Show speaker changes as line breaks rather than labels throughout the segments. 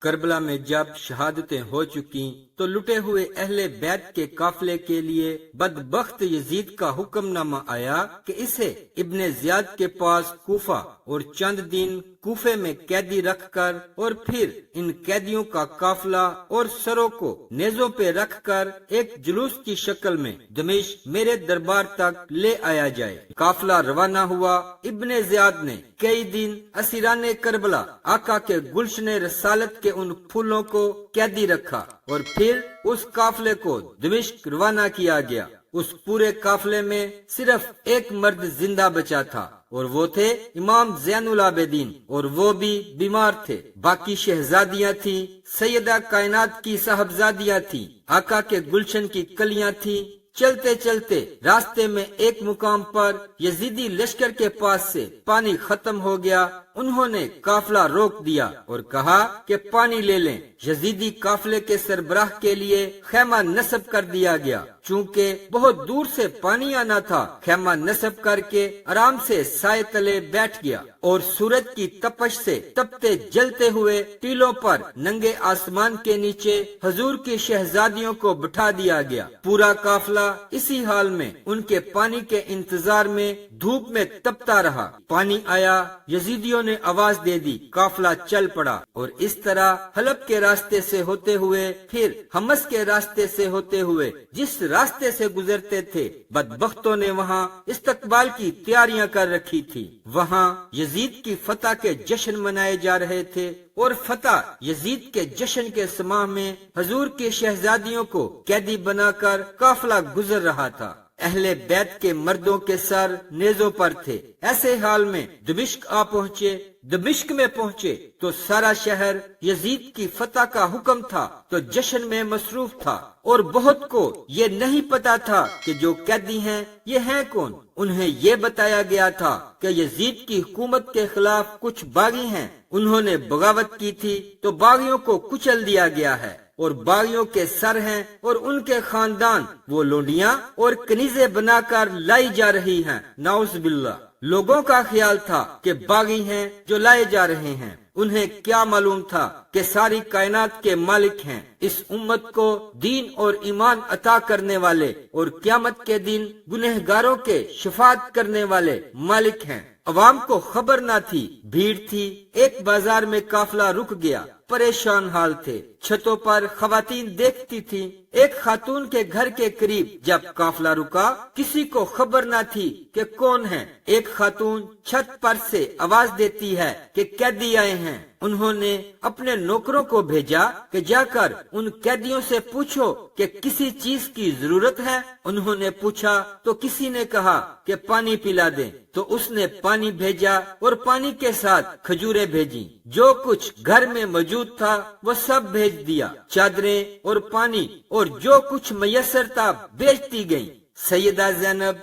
کربلا میں جب شہادتیں ہو چکی تو لٹے ہوئے اہل بیت کے قافلے کے لیے بدبخت یزید کا حکم نامہ آیا کہ اسے ابن زیاد کے پاس کوفہ اور چند دن کوفے میں قیدی رکھ کر اور پھر ان قیدیوں کا قافلہ اور سروں کو نیزوں پہ رکھ کر ایک جلوس کی شکل میں دمشق میرے دربار تک لے آیا جائے۔ قافلہ روانہ ہوا۔ ابن زیاد نے کئی دن اسیران کربلا آقا کے گلشن رسالت کے ان پھولوں کو قیدی رکھا اور پھر اس قافلے کو دمشق روانہ کیا گیا۔ اس پورے قافلے میں صرف ایک مرد زندہ بچا تھا اور وہ تھے امام زین العابدین، اور وہ بھی بیمار تھے۔ باقی شہزادیاں تھیں، سیدہ کائنات کی صاحبزادیاں تھیں، آقا کے گلشن کی کلیاں تھیں۔ چلتے چلتے راستے میں ایک مقام پر یزیدی لشکر کے پاس سے پانی ختم ہو گیا۔ انہوں نے قافلہ روک دیا اور کہا کہ پانی لے لیں۔ یزیدی قافلے کے سربراہ کے لیے خیمہ نصب کر دیا گیا۔ چونکہ بہت دور سے پانی آنا تھا، خیمہ نصب کر کے آرام سے سائے تلے بیٹھ گیا اور سورج کی تپش سے تپتے جلتے ہوئے ٹیلوں پر ننگے آسمان کے نیچے حضور کی شہزادیوں کو بٹھا دیا گیا۔ پورا قافلہ اسی حال میں ان کے پانی کے انتظار میں دھوپ میں تپتا رہا۔ پانی آیا، یزیدیوں نے آواز دے دی، قافلہ چل پڑا، اور اس طرح حلب کے راستے سے ہوتے ہوئے پھر حمص کے راستے سے ہوتے ہوئے جس راستے سے گزرتے تھے، بدبختوں نے وہاں استقبال کی تیاریاں کر رکھی تھی۔ وہاں یزید کی فتح کے جشن منائے جا رہے تھے، اور فتح یزید کے جشن کے سماع میں حضور کی شہزادیوں کو قیدی بنا کر قافلہ گزر رہا تھا۔ اہل بیت کے مردوں کے سر نیزوں پر تھے۔ ایسے حال میں دمشق آ پہنچے۔ دمشق میں پہنچے تو سارا شہر یزید کی فتح کا حکم تھا تو جشن میں مصروف تھا، اور بہت کو یہ نہیں پتا تھا کہ جو قیدی ہیں یہ ہیں کون۔ انہیں یہ بتایا گیا تھا کہ یزید کی حکومت کے خلاف کچھ باغی ہیں، انہوں نے بغاوت کی تھی تو باغیوں کو کچل دیا گیا ہے، اور باغیوں کے سر ہیں اور ان کے خاندان وہ لونڈیاں اور کنیزیں بنا کر لائی جا رہی ہیں، نعوذ باللہ۔ لوگوں کا خیال تھا کہ باغی ہیں جو لائے جا رہے ہیں، انہیں کیا معلوم تھا کہ ساری کائنات کے مالک ہیں، اس امت کو دین اور ایمان عطا کرنے والے اور قیامت کے دن گنہگاروں کے شفاعت کرنے والے مالک ہیں۔ عوام کو خبر نہ تھی، بھیڑ تھی۔ ایک بازار میں قافلہ رک گیا، پریشان حال تھے۔ چھتوں پر خواتین دیکھتی تھی۔ ایک خاتون کے گھر کے قریب جب قافلہ رکا، کسی کو خبر نہ تھی کہ کون ہے۔ ایک خاتون چھت پر سے آواز دیتی ہے کہ قیدی آئے ہیں۔ انہوں نے اپنے نوکروں کو بھیجا کہ جا کر ان قیدیوں سے پوچھو کہ کسی چیز کی ضرورت ہے۔ انہوں نے پوچھا تو کسی نے کہا کہ پانی پلا دیں، تو اس نے پانی بھیجا اور پانی کے ساتھ کھجوریں بھیجی۔ جو کچھ گھر میں موجود تھا وہ سب بھیج دیا، چادریں اور پانی اور جو کچھ میسر تھا بیچتی گئیں۔ سیدہ زینب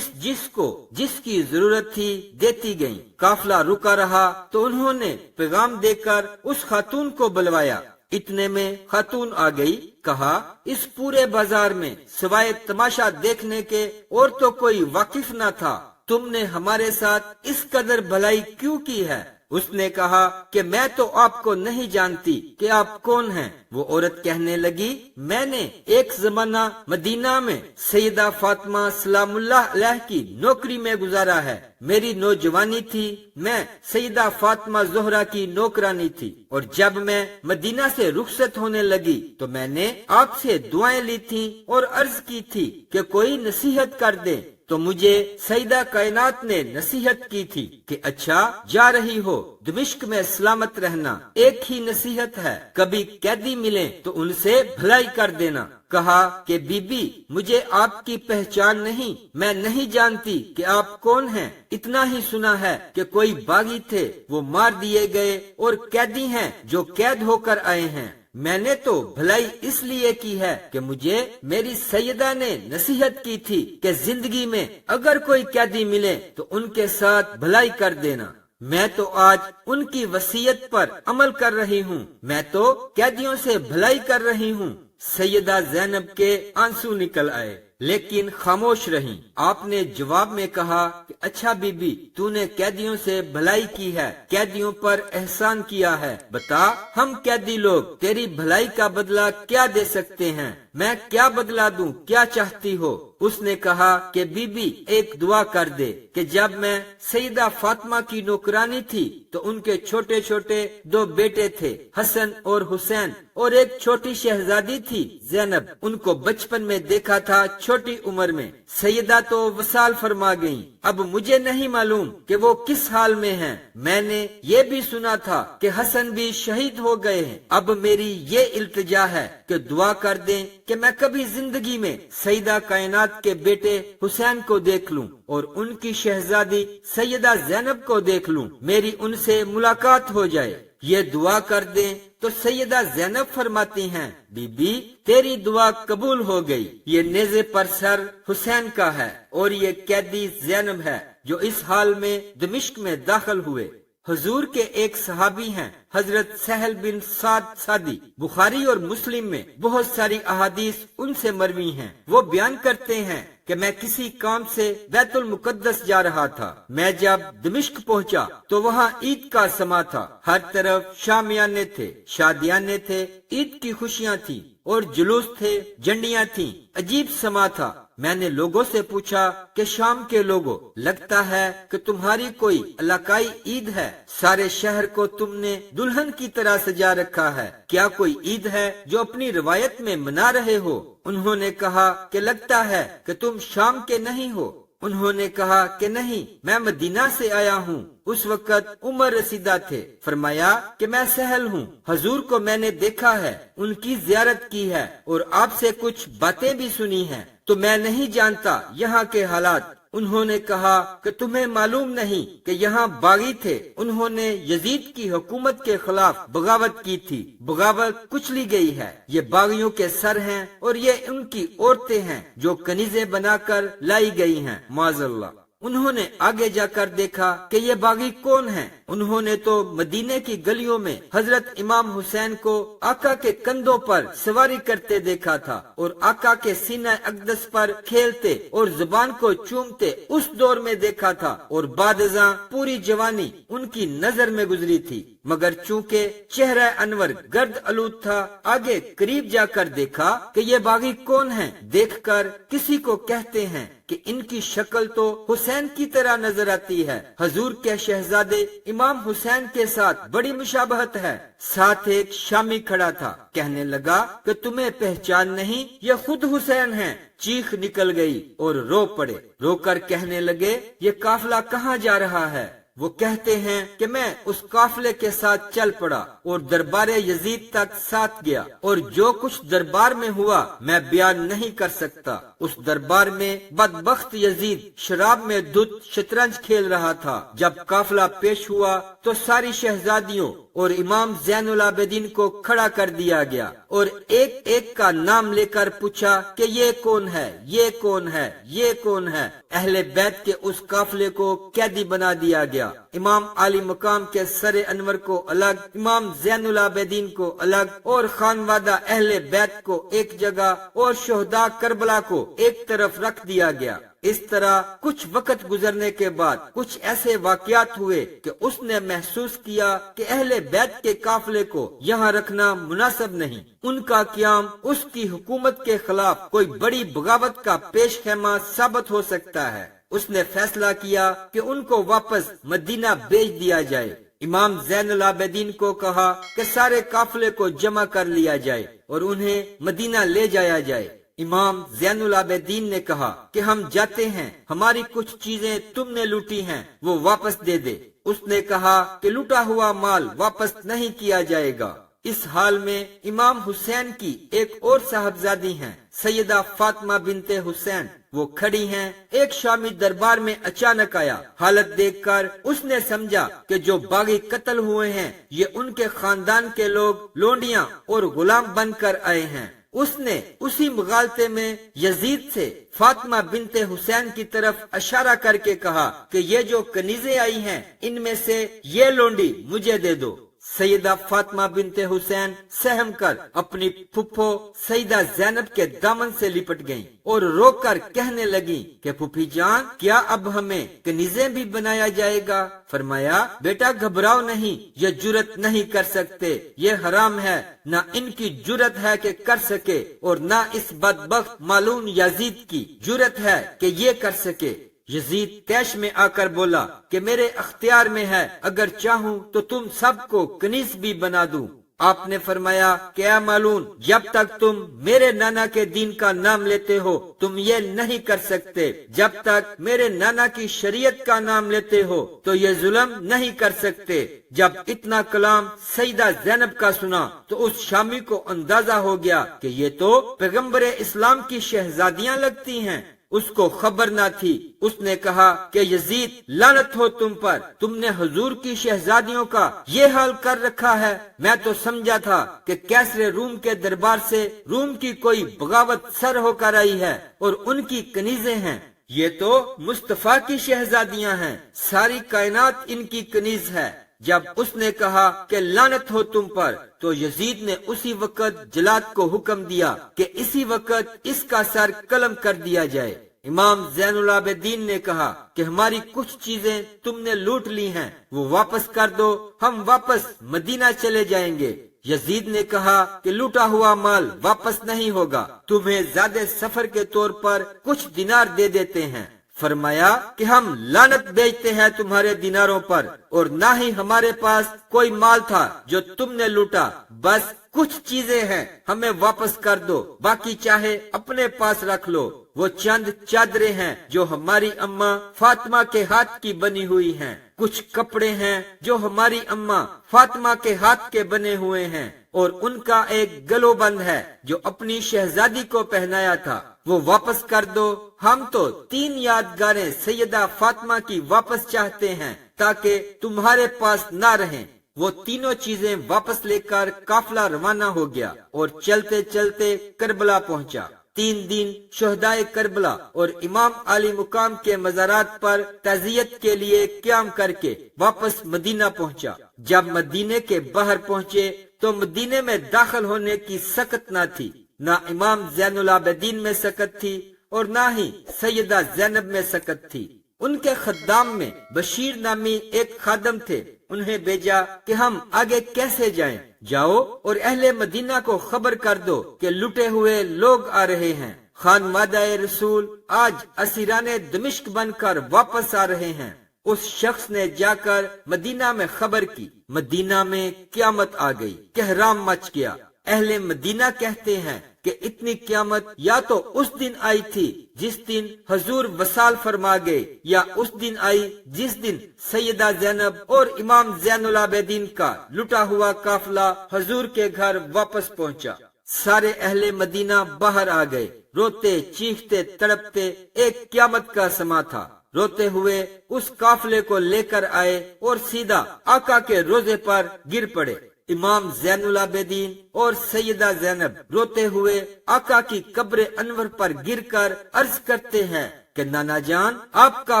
جس کو جس کی ضرورت تھی دیتی گئیں۔ قافلہ رکا رہا تو انہوں نے پیغام دے کر اس خاتون کو بلوایا۔ اتنے میں خاتون آ گئی، کہا اس پورے بازار میں سوائے تماشا دیکھنے کے اور تو کوئی واقف نہ تھا، تم نے ہمارے ساتھ اس قدر بھلائی کیوں کی ہے؟ اس نے کہا کہ میں تو آپ کو نہیں جانتی کہ آپ کون ہیں۔ وہ عورت کہنے لگی، میں نے ایک زمانہ مدینہ میں سیدہ فاطمہ سلام اللہ علیہ کی نوکری میں گزارا ہے۔ میری نوجوانی تھی، میں سیدہ فاطمہ زہرا کی نوکرانی تھی، اور جب میں مدینہ سے رخصت ہونے لگی تو میں نے آپ سے دعائیں لی تھیں اور عرض کی تھی کہ کوئی نصیحت کر دے، تو مجھے سیدہ کائنات نے نصیحت کی تھی کہ اچھا جا رہی ہو، دمشق میں سلامت رہنا۔ ایک ہی نصیحت ہے، کبھی قیدی ملیں تو ان سے بھلائی کر دینا۔ کہا کہ بی بی مجھے آپ کی پہچان نہیں، میں نہیں جانتی کہ آپ کون ہیں، اتنا ہی سنا ہے کہ کوئی باغی تھے وہ مار دیے گئے اور قیدی ہیں جو قید ہو کر آئے ہیں۔ میں نے تو بھلائی اس لیے کی ہے کہ مجھے میری سیدہ نے نصیحت کی تھی کہ زندگی میں اگر کوئی قیدی ملے تو ان کے ساتھ بھلائی کر دینا۔ میں تو آج ان کی وصیت پر عمل کر رہی ہوں، میں تو قیدیوں سے بھلائی کر رہی ہوں۔ سیدہ زینب کے آنسو نکل آئے، لیکن خاموش رہیں۔ آپ نے جواب میں کہا کہ اچھا بی بی، تو نے قیدیوں سے بھلائی کی ہے، قیدیوں پر احسان کیا ہے، بتا ہم قیدی لوگ تیری بھلائی کا بدلہ کیا دے سکتے ہیں؟ میں کیا بدلہ دوں، کیا چاہتی ہو؟ اس نے کہا کہ بی بی ایک دعا کر دے کہ جب میں سیدہ فاطمہ کی نوکرانی تھی تو ان کے چھوٹے چھوٹے 2 بیٹے تھے، حسن اور حسین، اور ایک چھوٹی شہزادی تھی زینب۔ ان کو بچپن میں دیکھا تھا، چھوٹی عمر میں سیدہ تو وصال فرما گئیں، اب مجھے نہیں معلوم کہ وہ کس حال میں ہیں۔ میں نے یہ بھی سنا تھا کہ حسن بھی شہید ہو گئے ہیں۔ اب میری یہ التجا ہے کہ دعا کر دیں کہ میں کبھی زندگی میں سیدہ کائنات کے بیٹے حسین کو دیکھ لوں اور ان کی شہزادی سیدہ زینب کو دیکھ لوں، میری ان سے ملاقات ہو جائے۔ یہ دعا کر دیں تو سیدہ زینب فرماتی ہیں، بی بی تیری دعا قبول ہو گئی۔ یہ نیزے پر سر حسین کا ہے اور یہ قیدی زینب ہے جو اس حال میں دمشق میں داخل ہوئے۔ حضور کے ایک صحابی ہیں حضرت سہل بن سعد سعدی، بخاری اور مسلم میں بہت ساری احادیث ان سے مروی ہیں۔ وہ بیان کرتے ہیں کہ میں کسی کام سے بیت المقدس جا رہا تھا۔ میں جب دمشق پہنچا تو وہاں عید کا سما تھا، ہر طرف شامیانے تھے، شادیانے تھے، عید کی خوشیاں تھیں اور جلوس تھے، جھنڈیاں تھیں، عجیب سما تھا۔ میں نے لوگوں سے پوچھا کہ شام کے لوگوں، لگتا ہے کہ تمہاری کوئی علاقائی عید ہے، سارے شہر کو تم نے دلہن کی طرح سجا رکھا ہے، کیا کوئی عید ہے جو اپنی روایت میں منا رہے ہو؟ انہوں نے کہا کہ لگتا ہے کہ تم شام کے نہیں ہو۔ انہوں نے کہا کہ نہیں، میں مدینہ سے آیا ہوں۔ اس وقت عمر رسیدہ تھے۔ فرمایا کہ میں سہل ہوں، حضور کو میں نے دیکھا ہے، ان کی زیارت کی ہے اور آپ سے کچھ باتیں بھی سنی ہیں، تو میں نہیں جانتا یہاں کے حالات۔ انہوں نے کہا کہ تمہیں معلوم نہیں کہ یہاں باغی تھے، انہوں نے یزید کی حکومت کے خلاف بغاوت کی تھی، بغاوت کچلی گئی ہے۔ یہ باغیوں کے سر ہیں اور یہ ان کی عورتیں ہیں جو کنیزیں بنا کر لائی گئی ہیں، معاذ اللہ۔ انہوں نے آگے جا کر دیکھا کہ یہ باغی کون ہیں۔ انہوں نے تو مدینے کی گلیوں میں حضرت امام حسین کو آقا کے کندھوں پر سواری کرتے دیکھا تھا اور آقا کے سینہ اقدس پر کھیلتے اور زبان کو چومتے اس دور میں دیکھا تھا، اور بعد ازاں پوری جوانی ان کی نظر میں گزری تھی، مگر چونکہ چہرہ انور گرد آلود تھا، آگے قریب جا کر دیکھا کہ یہ باغی کون ہیں۔ دیکھ کر کسی کو کہتے ہیں کہ ان کی شکل تو حسین کی طرح نظر آتی ہے، حضور کے شہزادے امام حسین کے ساتھ بڑی مشابہت ہے۔ ساتھ ایک شامی کھڑا تھا، کہنے لگا کہ تمہیں پہچان نہیں، یہ خود حسین ہیں۔ چیخ نکل گئی اور رو پڑے، رو کر کہنے لگے یہ قافلہ کہاں جا رہا ہے؟ وہ کہتے ہیں کہ میں اس قافلے کے ساتھ چل پڑا اور دربار یزید تک ساتھ گیا، اور جو کچھ دربار میں ہوا میں بیان نہیں کر سکتا۔ اس دربار میں بدبخت یزید شراب میں دھت شطرنج کھیل رہا تھا۔ جب قافلہ پیش ہوا تو ساری شہزادیوں اور امام زین العابدین کو کھڑا کر دیا گیا اور ایک ایک کا نام لے کر پوچھا کہ یہ کون ہے، یہ کون ہے، یہ کون ہے۔ اہل بیت کے اس قافلے کو قیدی بنا دیا گیا۔ امام علی مقام کے سر انور کو الگ، امام زین العابدین کو الگ، اور خانوادہ اہل بیت کو ایک جگہ اور شہداء کربلا کو ایک طرف رکھ دیا گیا۔ اس طرح کچھ وقت گزرنے کے بعد کچھ ایسے واقعات ہوئے کہ اس نے محسوس کیا کہ اہل بیت کے قافلے کو یہاں رکھنا مناسب نہیں۔ ان کا قیام اس کی حکومت کے خلاف کوئی بڑی بغاوت کا پیش خیمہ ثابت ہو سکتا ہے۔ اس نے فیصلہ کیا کہ ان کو واپس مدینہ بھیج دیا جائے۔ امام زین العابدین کو کہا کہ سارے قافلے کو جمع کر لیا جائے اور انہیں مدینہ لے جایا جائے۔ امام زین العابدین نے کہا کہ ہم جاتے ہیں، ہماری کچھ چیزیں تم نے لوٹی ہیں وہ واپس دے دے۔ اس نے کہا کہ لوٹا ہوا مال واپس نہیں کیا جائے گا۔ اس حال میں امام حسین کی ایک اور صاحبزادی ہیں سیدہ فاطمہ بنت حسین، وہ کھڑی ہیں۔ ایک شامی دربار میں اچانک آیا، حالت دیکھ کر اس نے سمجھا کہ جو باغی قتل ہوئے ہیں یہ ان کے خاندان کے لوگ لونڈیاں اور غلام بن کر آئے ہیں۔ اس نے اسی مغالطے میں یزید سے فاطمہ بنت حسین کی طرف اشارہ کر کے کہا کہ یہ جو کنیزیں آئی ہیں ان میں سے یہ لونڈی مجھے دے دو۔ سیدہ فاطمہ بنت حسین سہم کر اپنی پھپھو سیدہ زینب کے دامن سے لپٹ گئیں اور رو کر کہنے لگیں کہ پھوپھی جان، کیا اب ہمیں کنیزیں بھی بنایا جائے گا؟ فرمایا بیٹا گھبراؤ نہیں، یہ جرت نہیں کر سکتے، یہ حرام ہے، نہ ان کی جرت ہے کہ کر سکے اور نہ اس بدبخت مالون یزید کی جرت ہے کہ یہ کر سکے۔ یزید طیش میں آ کر بولا کہ میرے اختیار میں ہے، اگر چاہوں تو تم سب کو کنیز بھی بنا دوں۔ آپ نے فرمایا کہ اے مالون، جب تک تم میرے نانا کے دین کا نام لیتے ہو تم یہ نہیں کر سکتے، جب تک میرے نانا کی شریعت کا نام لیتے ہو تو یہ ظلم نہیں کر سکتے۔ جب اتنا کلام سیدہ زینب کا سنا تو اس شامی کو اندازہ ہو گیا کہ یہ تو پیغمبر اسلام کی شہزادیاں لگتی ہیں۔ اس کو خبر نہ تھی۔ اس نے کہا کہ یزید لعنت ہو تم پر، تم نے حضور کی شہزادیوں کا یہ حال کر رکھا ہے۔ میں تو سمجھا تھا کہ کیسر روم کے دربار سے روم کی کوئی بغاوت سر ہو کر آئی ہے اور ان کی کنیزیں ہیں۔ یہ تو مصطفیٰ کی شہزادیاں ہیں، ساری کائنات ان کی کنیز ہے۔ جب اس نے کہا کہ لعنت ہو تم پر تو یزید نے اسی وقت جلاد کو حکم دیا کہ اسی وقت اس کا سر قلم کر دیا جائے۔ امام زین العابدین نے کہا کہ ہماری کچھ چیزیں تم نے لوٹ لی ہیں، وہ واپس کر دو، ہم واپس مدینہ چلے جائیں گے۔ یزید نے کہا کہ لوٹا ہوا مال واپس نہیں ہوگا، تمہیں زیادہ سفر کے طور پر کچھ دینار دے دیتے ہیں۔ فرمایا کہ ہم لعنت بیچتے ہیں تمہارے دیناروں پر، اور نہ ہی ہمارے پاس کوئی مال تھا جو تم نے لوٹا، بس کچھ چیزیں ہیں، ہمیں واپس کر دو، باقی چاہے اپنے پاس رکھ لو۔ وہ چند چادریں ہیں جو ہماری اماں فاطمہ کے ہاتھ کی بنی ہوئی ہیں، کچھ کپڑے ہیں جو ہماری اماں فاطمہ کے ہاتھ کے بنے ہوئے ہیں، اور ان کا ایک گلو بند ہے جو اپنی شہزادی کو پہنایا تھا، وہ واپس کر دو۔ ہم تو 3 یادگاریں سیدہ فاطمہ کی واپس چاہتے ہیں تاکہ تمہارے پاس نہ رہیں۔ وہ تینوں چیزیں واپس لے کر قافلہ روانہ ہو گیا اور چلتے چلتے کربلا پہنچا۔ 3 دن شہدائے کربلا اور امام علی مقام کے مزارات پر تعزیت کے لیے قیام کر کے واپس مدینہ پہنچا۔ جب مدینے کے باہر پہنچے تو مدینے میں داخل ہونے کی سکت نہ تھی، نہ امام زین العابدین میں سکت تھی اور نہ ہی سیدہ زینب میں سکت تھی۔ ان کے خدام میں بشیر نامی ایک خادم تھے، انہیں بھیجا کہ ہم آگے کیسے جائیں؟ جاؤ اور اہل مدینہ کو خبر کر دو کہ لٹے ہوئے لوگ آ رہے ہیں، خانوادہ رسول آج اسیران دمشق بن کر واپس آ رہے ہیں۔ اس شخص نے جا کر مدینہ میں خبر کی، مدینہ میں قیامت آ گئی، کہرام مچ گیا۔ اہل مدینہ کہتے ہیں کہ اتنی قیامت یا تو اس دن آئی تھی جس دن حضور وصال فرما گئے، یا اس دن آئی جس دن سیدہ زینب اور امام زین العابدین کا لٹا ہوا قافلہ حضور کے گھر واپس پہنچا۔ سارے اہل مدینہ باہر آ گئے، روتے چیختے تڑپتے، ایک قیامت کا سما تھا۔ روتے ہوئے اس قافلے کو لے کر آئے اور سیدھا آقا کے روضے پر گر پڑے۔ امام زین العابدین اور سیدہ زینب روتے ہوئے آقا کی قبر انور پر گر کر عرض کرتے ہیں کہ نانا جان، آپ کا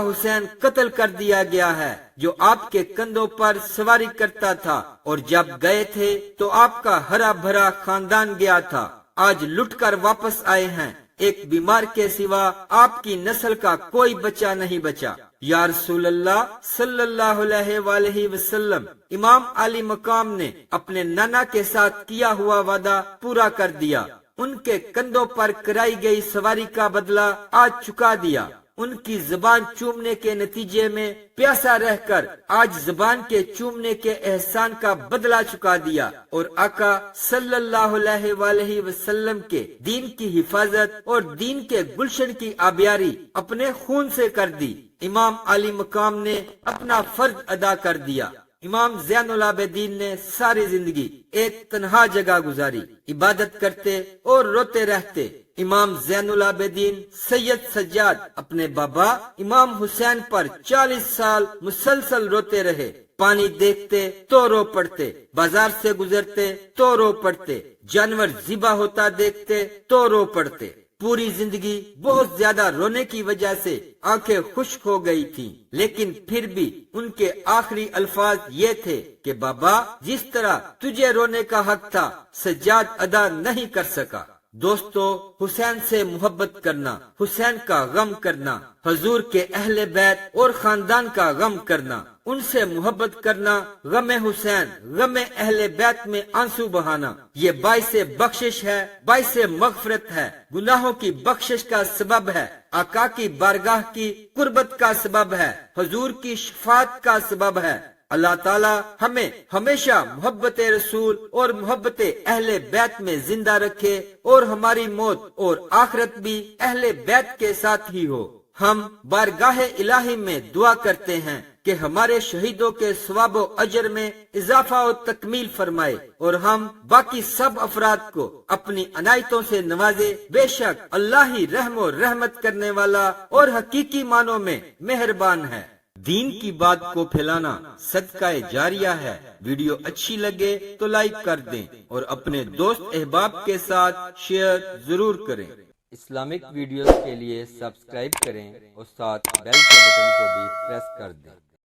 حسین قتل کر دیا گیا ہے جو آپ کے کندھوں پر سواری کرتا تھا، اور جب گئے تھے تو آپ کا ہرا بھرا خاندان گیا تھا، آج لٹ کر واپس آئے ہیں، ایک بیمار کے سوا آپ کی نسل کا کوئی بچہ نہیں بچا۔ یا رسول اللہ صلی اللہ علیہ وآلہ وسلم، امام علی مقام نے اپنے نانا کے ساتھ کیا ہوا وعدہ پورا کر دیا، ان کے کندھوں پر کرائی گئی سواری کا بدلہ آج چکا دیا، ان کی زبان چومنے کے نتیجے میں پیاسا رہ کر آج زبان کے چومنے کے احسان کا بدلہ چکا دیا، اور آقا صلی اللہ علیہ وآلہ وسلم کے دین کی حفاظت اور دین کے گلشن کی آبیاری اپنے خون سے کر دی۔ امام علی مقام نے اپنا فرض ادا کر دیا۔ امام زین العابدین نے ساری زندگی ایک تنہا جگہ گزاری، عبادت کرتے اور روتے رہتے۔ امام زین العابدین سید سجاد اپنے بابا امام حسین پر 40 سال مسلسل روتے رہے، پانی دیکھتے تو رو پڑتے، بازار سے گزرتے تو رو پڑتے، جانور ذبح ہوتا دیکھتے تو رو پڑتے۔ پوری زندگی بہت زیادہ رونے کی وجہ سے آنکھیں خشک ہو گئی تھیں، لیکن پھر بھی ان کے آخری الفاظ یہ تھے کہ بابا، جس طرح تجھے رونے کا حق تھا سجاد ادا نہیں کر سکا۔ دوستو، حسین سے محبت کرنا، حسین کا غم کرنا، حضور کے اہل بیت اور خاندان کا غم کرنا، ان سے محبت کرنا، غم حسین، غم اہل بیت میں آنسو بہانا، یہ باعث بخشش ہے، باعث مغفرت ہے، گناہوں کی بخشش کا سبب ہے، آقا کی بارگاہ کی قربت کا سبب ہے، حضور کی شفاعت کا سبب ہے۔ اللہ تعالی ہمیں ہمیشہ محبت رسول اور محبت اہل بیت میں زندہ رکھے اور ہماری موت اور آخرت بھی اہل بیت کے ساتھ ہی ہو۔ ہم بارگاہ الہی میں دعا کرتے ہیں کہ ہمارے شہیدوں کے ثواب و اجر میں اضافہ و تکمیل فرمائے اور ہم باقی سب افراد کو اپنی عنایتوں سے نوازے۔ بے شک اللہ ہی رحم و رحمت کرنے والا اور حقیقی معنوں میں مہربان ہے۔ دین کی بات کو پھیلانا صدقہ جاریہ ہے۔ ویڈیو اچھی لگے تو لائک کر دیں اور اپنے دوست احباب کے ساتھ شیئر ضرور کریں۔ اسلامک ویڈیوز کے لیے سبسکرائب کریں اور ساتھ بیل کے بٹن کو بھی پریس کر دیں۔